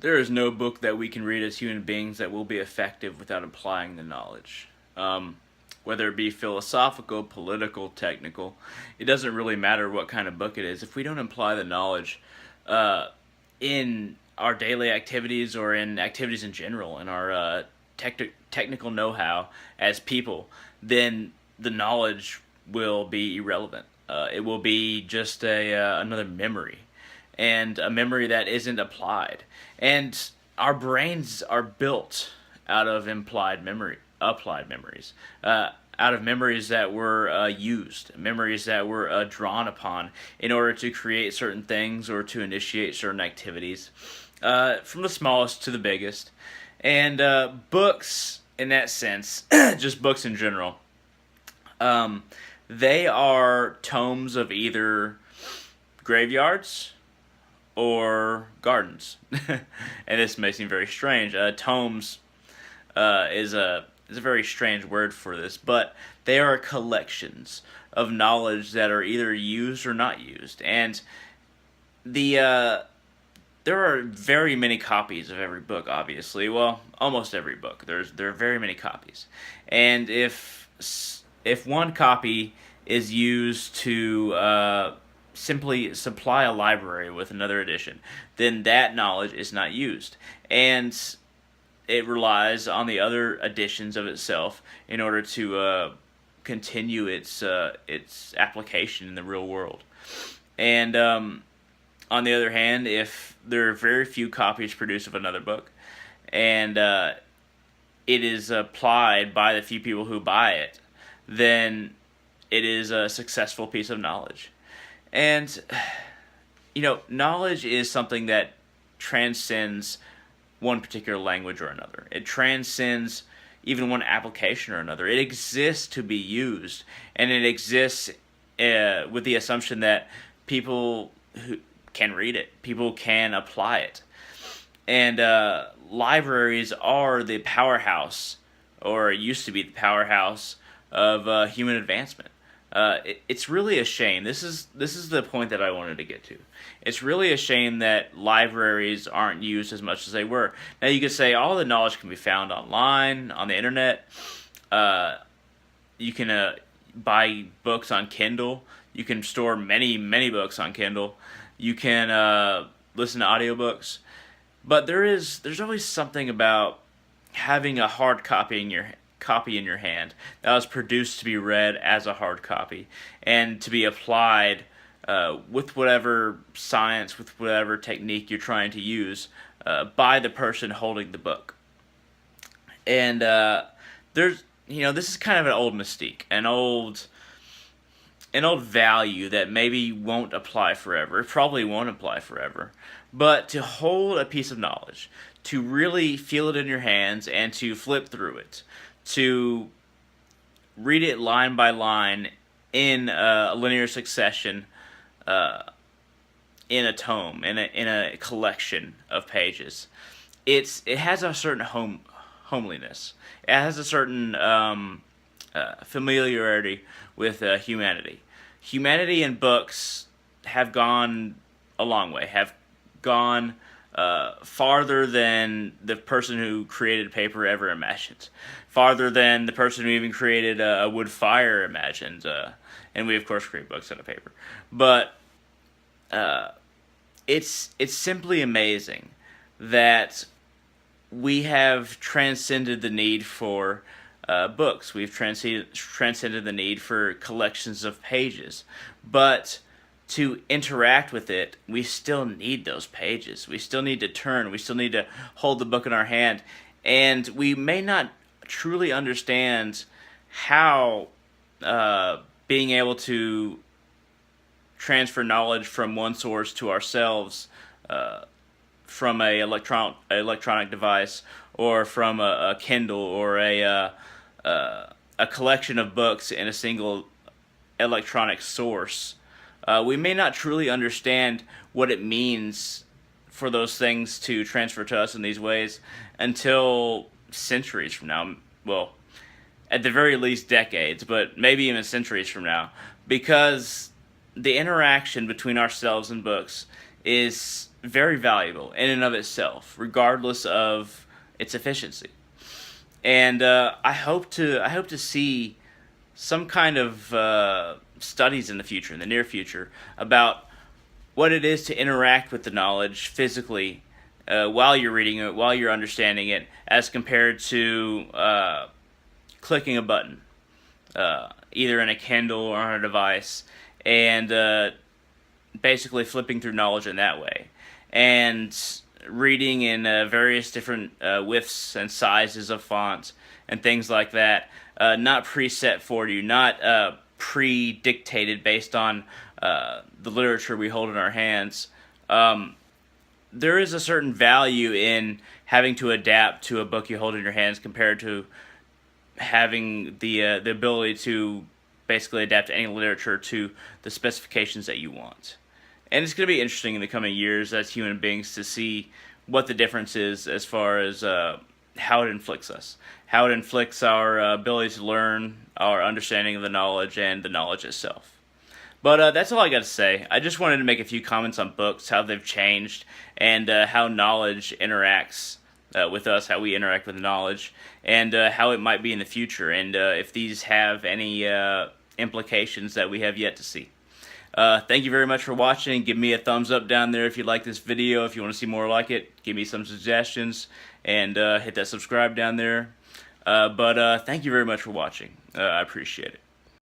There is no book that we can read as human beings that will be effective without applying the knowledge. Whether it be philosophical, political, technical, it doesn't really matter what kind of book it is. If we don't apply the knowledge in our daily activities or in activities in general, in our technical know-how as people, then the knowledge will be irrelevant. It will be just another memory, and a memory that isn't applied. And our brains are built out of applied memories, out of memories that were used, memories that were drawn upon in order to create certain things or to initiate certain activities, from the smallest to the biggest. And books, in that sense, just books in general, they are tomes of either graveyards or gardens. And this may seem very strange. Tomes is a very strange word for this, but they are collections of knowledge that are either used or not used. And there are very many copies of every book, obviously. Well, almost every book. There are very many copies. And if one copy is used to simply supply a library with another edition, then that knowledge is not used. And it relies on the other editions of itself in order to continue its application in the real world. And on the other hand, if there are very few copies produced of another book, and it is applied by the few people who buy it, then it is a successful piece of knowledge. And, knowledge is something that transcends one particular language or another. It transcends even one application or another. It exists to be used, and it exists with the assumption that people who can read it, people can apply it. And libraries are the powerhouse, or used to be the powerhouse, of human advancement. It's really a shame. This is the point that I wanted to get to. It's really a shame that libraries aren't used as much as they were. Now, you could say all the knowledge can be found online, on the internet. You can buy books on Kindle. You can store many, many books on Kindle. You can listen to audiobooks. But there's always something about having a hard copy in your hand that was produced to be read as a hard copy and to be applied with whatever science, with whatever technique you're trying to use, by the person holding the book. And this is kind of an old mystique, an old value that maybe won't apply forever. It probably won't apply forever. But to hold a piece of knowledge, to really feel it in your hands and to flip through it, to read it line by line in a linear succession, in a tome, in a collection of pages, it has a certain homeliness. It has a certain familiarity with humanity. Humanity and books have gone a long way, have gone farther than the person who created paper ever imagined, farther than the person who even created a wood fire imagined, and we of course create books out of paper. But it's simply amazing that we have transcended the need for books. We've transcended the need for collections of pages, but to interact with it, we still need those pages. We still need to turn. We still need to hold the book in our hand. And we may not truly understand how being able to transfer knowledge from one source to ourselves, from a electronic device, or from a Kindle, or a collection of books in a single electronic source. We may not truly understand what it means for those things to transfer to us in these ways until centuries from now. Well, at the very least decades, but maybe even centuries from now. Because the interaction between ourselves and books is very valuable in and of itself, regardless of its efficiency. And I hope to see some kind of studies in the future, in the near future, about what it is to interact with the knowledge physically while you're reading it, while you're understanding it, as compared to clicking a button, either in a Kindle or on a device, and basically flipping through knowledge in that way. And reading in various different widths and sizes of fonts and things like that, not preset for you, not pre-dictated based on the literature we hold in our hands. There is a certain value in having to adapt to a book you hold in your hands compared to having the ability to basically adapt any literature to the specifications that you want. And it's going to be interesting in the coming years as human beings to see what the difference is as far as how it inflicts us, how it inflicts our ability to learn, our understanding of the knowledge, and the knowledge itself. But that's all I got to say. I just wanted to make a few comments on books, how they've changed, and how knowledge interacts with us, how we interact with knowledge, and how it might be in the future, and if these have any implications that we have yet to see. Thank you very much for watching. Give me a thumbs up down there if you like this video. If you want to see more like it, give me some suggestions, and hit that subscribe down there. But thank you very much for watching. I appreciate it.